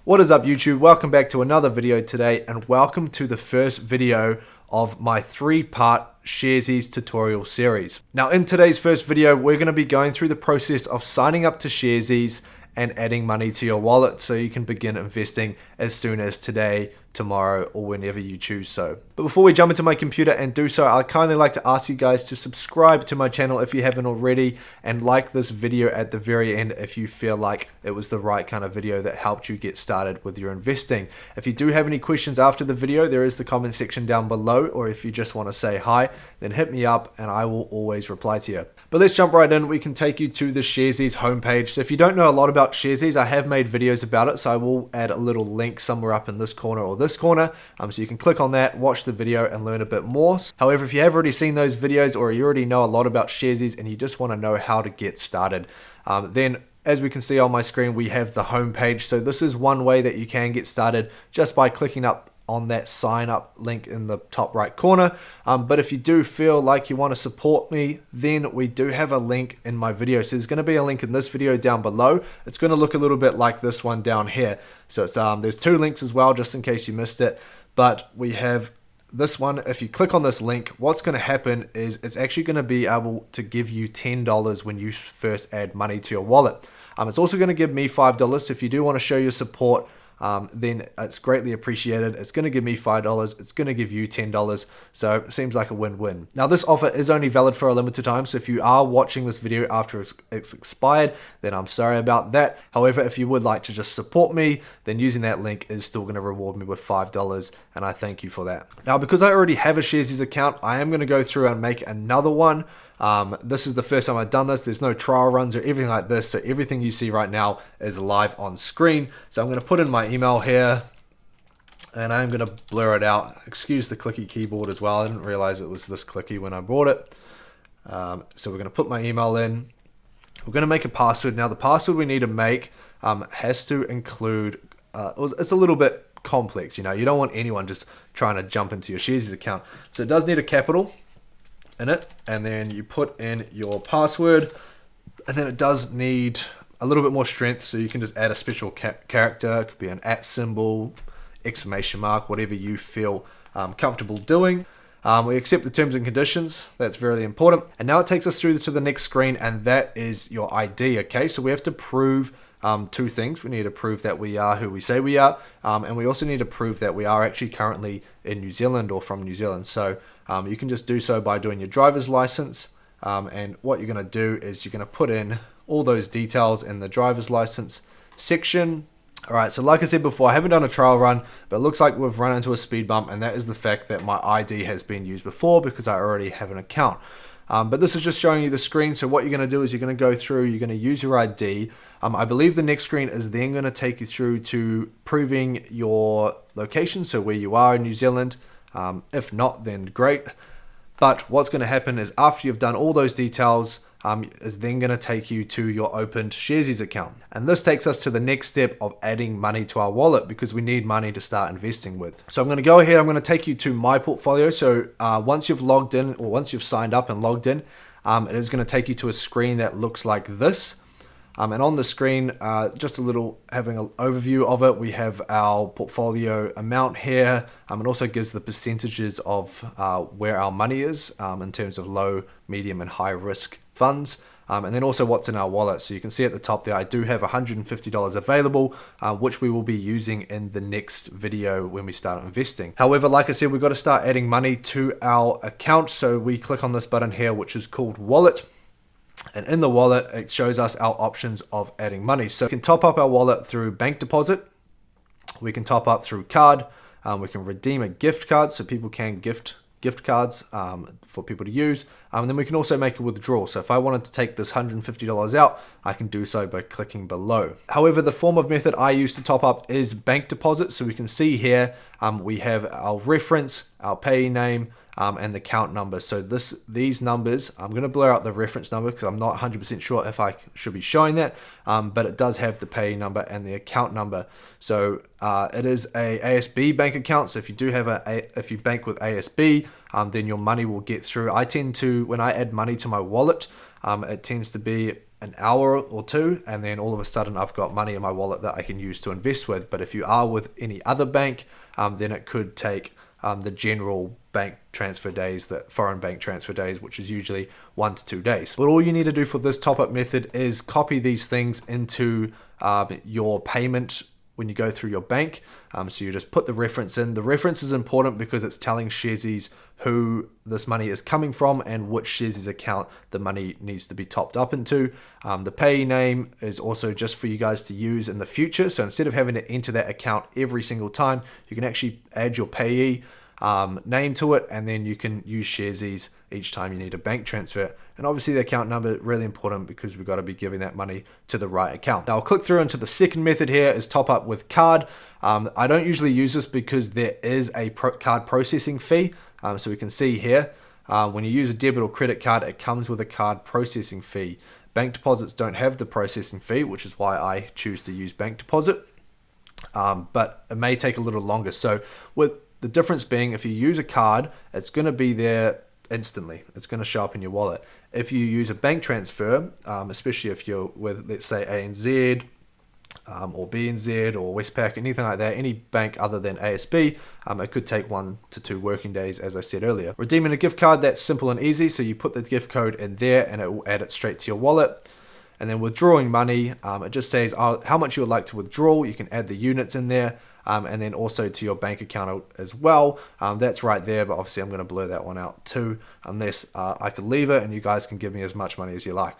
What is up YouTube? Welcome back to another video today and welcome to the first video of my 3-part Sharesies tutorial series. Now in today's first video we're going to be going through the process of signing up to Sharesies and adding money to your wallet so you can begin investing as soon as today, tomorrow, or whenever you choose so. But before we jump into my computer and do so, I'd kindly like to ask you guys to subscribe to my channel if you haven't already, and like this video at the very end if you feel like it was the right kind of video that helped you get started with your investing. If you do have any questions after the video, there is the comment section down below, or if you just want to say hi, then hit me up and I will always reply to you. But let's jump right in. We can take you to the Sharesies homepage. So if you don't know a lot about Sharesies, I have made videos about it, so I will add a little link somewhere up in this corner or this corner, so you can click on that, watch the video and learn a bit more. However, if you have already seen those videos or you already know a lot about Sharesies and you just want to know how to get started, then as we can see on my screen, we have the homepage. So this is one way that you can get started just by clicking up on that sign up link in the top right corner. But if you do feel like you want to support me, then we do have a link in my video. So there's going to be a link in this video down below. It's going to look a little bit like this one down here. So it's there's 2 links as well, just in case you missed it. But we have this one. If you click on this link, what's going to happen is it's actually going to be able to give you $10 when you first add money to your wallet. It's also going to give me $5. So if you do want to show your support, then it's greatly appreciated. It's going to give me $5, it's going to give you $10, so it seems like a win-win. Now this offer is only valid for a limited time, so if you are watching this video after it's expired, then I'm sorry about that. However, if you would like to just support me, then using that link is still going to reward me with $5, and I thank you for that. Now because I already have a Sharesies account, I am going to go through and make another one. This is the first time I've done this. There's no trial runs or everything like this, so everything you see right now is live on screen. So I'm going to put in my email here and I'm going to blur it out. Excuse the clicky keyboard as well. I didn't realize it was this clicky when I bought it. So we're going to put my email in. We're going to make a password. Now the password we need to make has to include, it's a little bit complex, you know, you don't want anyone just trying to jump into your Sharesies account. So it does need a capital in it, and then you put in your password, and then it does need a little bit more strength, so you can just add a special character. It could be an @ symbol, exclamation mark, whatever you feel comfortable doing. We accept the terms and conditions. That's very important. And now it takes us through to the next screen, and that is your ID. Okay, so we have to prove 2 things. We need to prove that we are who we say we are, and we also need to prove that we are actually currently in New Zealand or from New Zealand. So you can just do so by doing your driver's license, and what you're going to do is you're going to put in all those details in the driver's license section. Alright, so like I said before, I haven't done a trial run, but it looks like we've run into a speed bump, and that is the fact that my ID has been used before because I already have an account. But this is just showing you the screen. So what you're going to do is you're going to go through, you're going to use your ID. I believe the next screen is then going to take you through to proving your location, so where you are in New Zealand. If not, then great. But what's going to happen is after you've done all those details, is then going to take you to your opened Sharesies account. And this takes us to the next step of adding money to our wallet, because we need money to start investing with. So I'm going to go ahead, I'm going to take you to my portfolio. So once you've logged in, or once you've signed up and logged in, it is going to take you to a screen that looks like this. And on the screen, just a little having an overview of it, we have our portfolio amount here. It also gives the percentages of where our money is in terms of low, medium, and high risk funds. And then also what's in our wallet. So you can see at the top there, I do have $150 available, which we will be using in the next video when we start investing. However, like I said, we've got to start adding money to our account. So we click on this button here, which is called Wallet. And in the wallet, it shows us our options of adding money. So we can top up our wallet through bank deposit. We can top up through card. We can redeem a gift card, so people can gift cards for people to use. And then we can also make a withdrawal. So if I wanted to take this $150 out, I can do so by clicking below. However, the form of method I use to top up is bank deposit. So we can see here, we have our reference, our payee name, and the account number. So these numbers, I'm going to blur out the reference number because I'm not 100% sure if I should be showing that, but it does have the payee number and the account number. So it is a ASB bank account. So if you do have if you bank with ASB, then your money will get through. I tend to, when I add money to my wallet, it tends to be an hour or two, and then all of a sudden I've got money in my wallet that I can use to invest with. But if you are with any other bank, then it could take the general bank transfer days, the foreign bank transfer days, which is usually 1 to 2 days. But all you need to do for this top-up method is copy these things into your payment when you go through your bank. So you just put the reference in. The reference is important because it's telling Sharesies who this money is coming from and which Sharesies account the money needs to be topped up into. The payee name is also just for you guys to use in the future. So instead of having to enter that account every single time, you can actually add your payee name to it, and then you can use Sharesies each time you need a bank transfer. And obviously the account number, really important because we've got to be giving that money to the right account. Now I'll click through into the second method here, is top up with card. I don't usually use this because there is a card processing fee. So we can see here, when you use a debit or credit card, it comes with a card processing fee. Bank deposits don't have the processing fee, which is why I choose to use bank deposit. But it may take a little longer. So with the difference being, if you use a card, it's going to be there instantly. It's going to show up in your wallet. If you use a bank transfer, especially if you're with, let's say, ANZ or BNZ or Westpac, anything like that, any bank other than ASB, it could take 1 to 2 working days, as I said earlier. Redeeming a gift card, that's simple and easy. So you put the gift code in there and it will add it straight to your wallet. And then withdrawing money, it just says how much you would like to withdraw. You can add the units in there, and then also to your bank account as well. That's right there, but obviously I'm going to blur that one out too, unless I could leave it and you guys can give me as much money as you like.